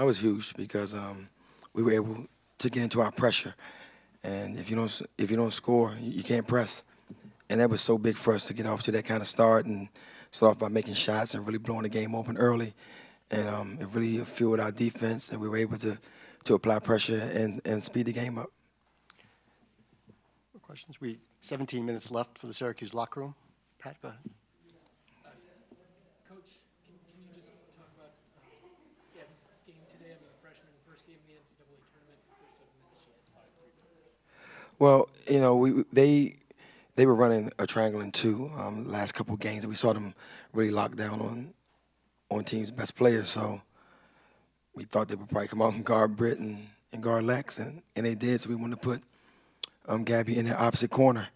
That was huge because we were able to get into our pressure, and if you don't score, you can't press. And that was so big for us to get off to that kind of start and start off by making shots and really blowing the game open early. And it really fueled our defense, and we were able to apply pressure and speed the game up. More questions? 17 minutes left for the Syracuse locker room. Pat, go ahead. Coach, can you just talk about Gabby's game today? I mean, the freshman, first game of the NCAA tournament, first 7 minutes, she has 5 3 points. Well, they were running a triangle in two the last couple of games, and we saw them really lock down on teams' best players. So we thought they would probably come out and guard Britt and guard Lex, and they did. So we wanted to put Gabby in the opposite corner,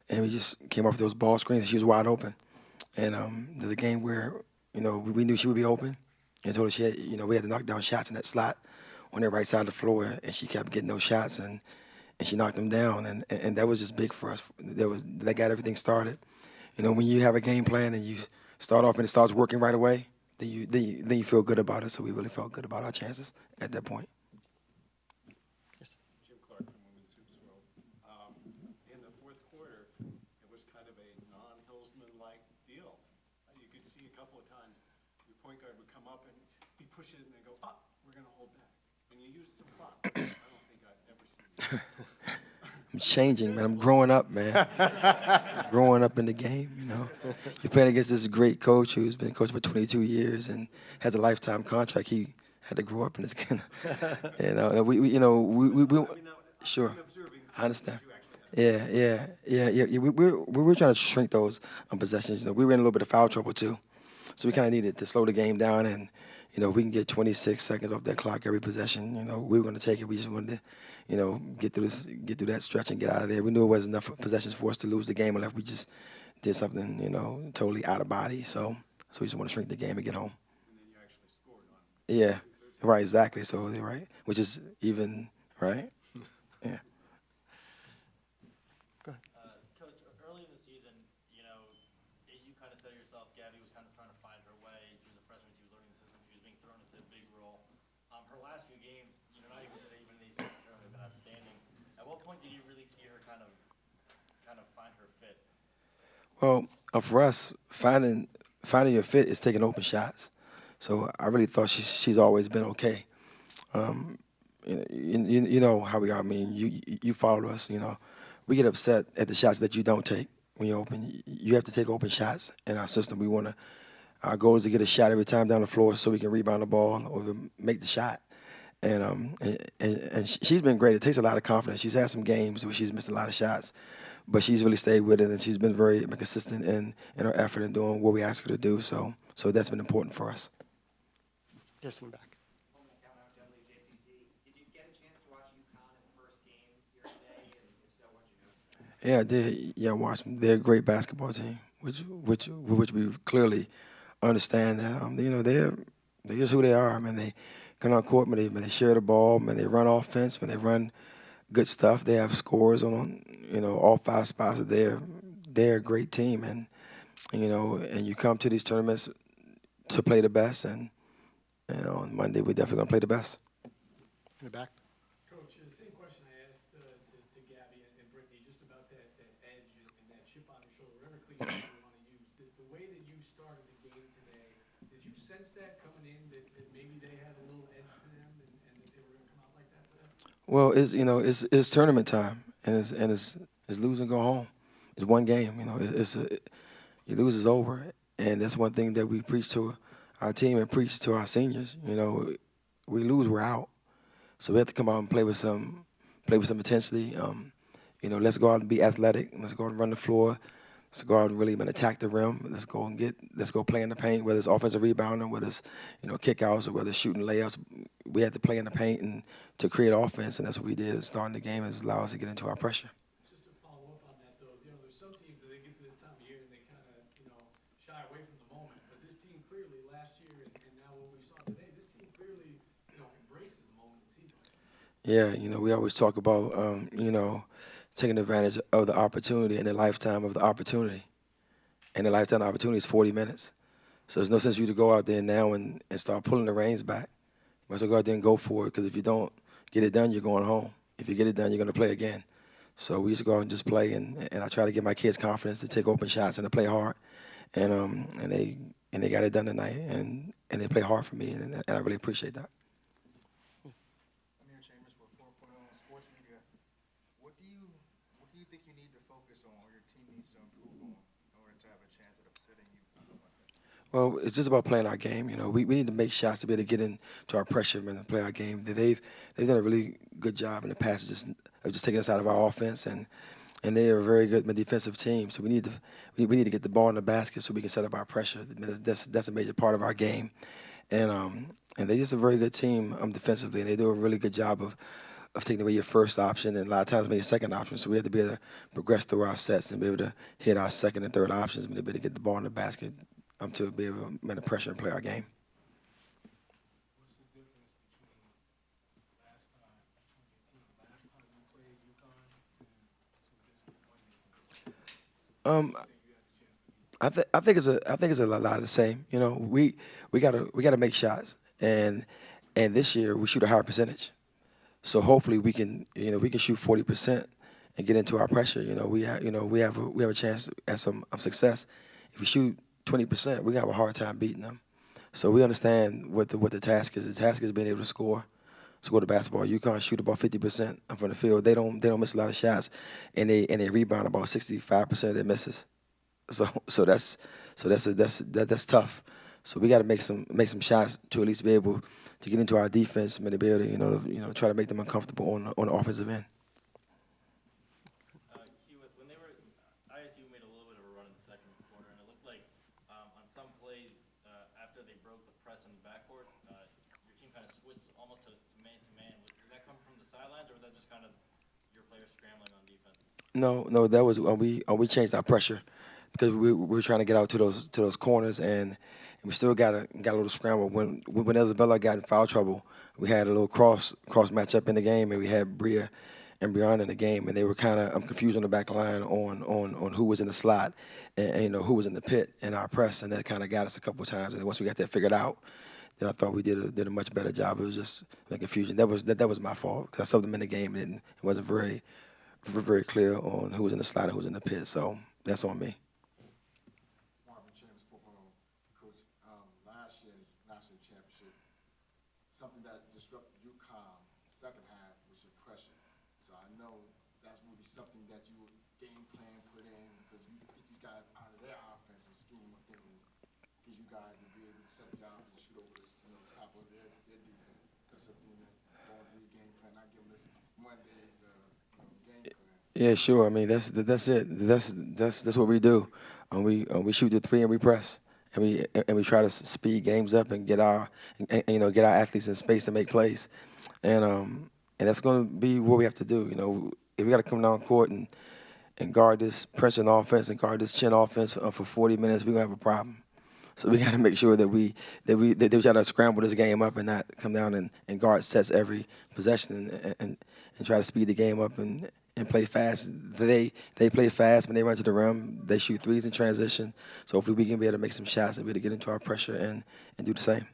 and we just came off those ball screens, and she was wide open. And there's a game where we knew she would be open, and told her we had to knock down shots in that slot on the right side of the floor, and she kept getting those shots, and she knocked them down, and that was just big for us. That got everything started. When you have a game plan and you start off and it starts working right away, then you feel good about it. So we really felt good about our chances at that point. Yes. Jim Clark from Women's Hoops World. In the fourth quarter, it was kind of a non-Hillsman-like deal. You could see a couple of times your point guard would come up and he'd push it and then go, we're going to hold back. And you used some clock. I don't think I've ever seen that. I'm changing, man. I'm growing up, man. Growing up in the game, You're playing against this great coach who's been coaching for 22 years and has a lifetime contract. He had to grow up in this kind of, we sure. I understand. Yeah. We're trying to shrink those possessions. We were in a little bit of foul trouble too, so we kind of needed to slow the game down. And if we can get 26 seconds off that clock every possession, we were going to take it. We just wanted to, get through that stretch and get out of there. We knew it wasn't enough possessions for us to lose the game unless we just did something, totally out of body. So we just want to shrink the game and get home. And then you actually scored on Yeah, right, exactly. So right, which is even, right? Yeah. Go ahead. Coach, early in the season, you kind of said yourself, Gabby was kind of trying to find her way. She was a freshman, she was learning the system, she was being thrown into a big role. Her last few games, not even today, even in these tournaments, have been outstanding. At what point did you really see her kind of find her fit? Well, for us, finding your fit is taking open shots. So I really thought she's always been okay. You know how we are. I mean, you followed us. We get upset at the shots that you don't take when you're open. You have to take open shots in our system. Our goal is to get a shot every time down the floor so we can rebound the ball or even make the shot. And she's been great. It takes a lot of confidence. She's had some games where she's missed a lot of shots, but she's really stayed with it, and she's been very consistent in her effort in doing what we ask her to do. So that's been important for us. Just in the back. Did you get a chance to watch UCONN in the first game here today? And if so, what did you know? Yeah, I did. Yeah, I watched them. They're a great basketball team, which we clearly understand. They're just who they are. I mean, they come on court, they share the ball, they run offense, they run good stuff. They have scores on all 5 spots. They're a great team, and you come to these tournaments to play the best, and on Monday we're definitely gonna play the best. In the back. Coach, the same question I asked to Gabby and Brittany, just about that edge and that chip on your shoulder, whatever cliche you want to use. The way that you started the game today, did you sense that coming in, that maybe they had a little edge to them and that they were going to come out like that today? Well, it's tournament time, and it's lose and go home. It's one game, you lose is over, and that's one thing that we preach to our team and preach to our seniors. We lose, we're out. So we have to come out and play with some intensity. Let's go out and be athletic. Let's go out and run the floor. Let's go out and really attack the rim. Let's go play in the paint, whether it's offensive rebounding, whether it's kickouts, or whether it's shooting layups. We have to play in the paint and to create offense, and that's what we did. Starting the game has allowed us to get into our pressure. Just to follow up on that, though, there's some teams that they get to this time of year and they kind of, shy away from the moment. But this team clearly, last year and now what we saw today, this team clearly, embraces the moment, it seems like. Yeah, we always talk about, taking advantage of the opportunity and the lifetime of the opportunity. And the lifetime opportunity is 40 minutes. So there's no sense for you to go out there now and start pulling the reins back. might as well go out there and go for it, because if you don't get it done, you're going home. If you get it done, you're going to play again. So we used to go out and just play, and I try to give my kids confidence to take open shots and to play hard, and they got it done tonight, and they play hard for me, and I really appreciate that. Amir Chambers with 4.0 Sports Media. What do you think you need to focus on, or your team needs to improve on, in order to have a chance at upsetting you? Well, it's just about playing our game. You know, we need to make shots to be able to get into our pressure and play our game. They've done a really good job in the past of just taking us out of our offense, and they are a very good defensive team. So we need to get the ball in the basket so we can set up our pressure. That's a major part of our game, and they're just a very good team defensively, and they do a really good job of taking away your first option and a lot of times maybe your second option. So we have to be able to progress through our sets and be able to hit our second and third options and be able to get the ball in the basket to be able to manage pressure and play our game. What's the difference between last time, between your team, last time you played UConn to this one? I think it's a lot of the same. You know, we gotta make shots, and this year we shoot a higher percentage. So hopefully we can shoot 40% and get into our pressure. We have a chance at some success. If we shoot 20%, we have a hard time beating them. So we understand what the task is. The task is being able to score the basketball. UConn shoot about 50% from the field. They don't miss a lot of shots, and they rebound about 65% of their misses. So that's tough. So we got to make some shots to at least be able to get into our defense and to be able to try to make them uncomfortable on the offensive end. When they were, ISU made a little bit of a run in the second quarter, and it looked like on some plays after they broke the press in the backcourt, your team kind of switched almost to man-to-man. Did that come from the sidelines, or was that just kind of your players scrambling on defense? No, that was we changed our pressure because we were trying to get out to those corners, and we still got a little scramble. When Isabella got in foul trouble, we had a little cross matchup in the game, and we had Bria and Brianna in the game, and they were kind of confused on the back line on who was in the slot and who was in the pit in our press, and that kind of got us a couple of times. And once we got that figured out, then I thought we did a much better job. It was just like confusion. That was my fault because I subbed them in the game, and it wasn't very clear on who was in the slot and who was in the pit. So that's on me. Marvin Chambers, 4.0 Coach. Last year, national championship, something that disrupted UConn second half was your pressure. So I know that's going to be something that you would game plan put in because you get these guys out of their offensive scheme of things, because you guys will be able to set the offense and shoot over the top of their defense. That's something that going to the game plan, not giving this Monday's game plan. Yeah, sure. I mean, that's it. That's what we do. We shoot the three and we press, and we try to speed games up and get our athletes in space to make plays, and that's going to be what we have to do. If we got to come down court and guard this Princeton offense and guard this Chin offense for 40 minutes, we're gonna have a problem. So we got to make sure that we try to scramble this game up and not come down and guard sets every possession and try to speed the game up and play fast. They play fast when they run to the rim. They shoot threes in transition. So hopefully we can be able to make some shots and be able to get into our pressure and do the same.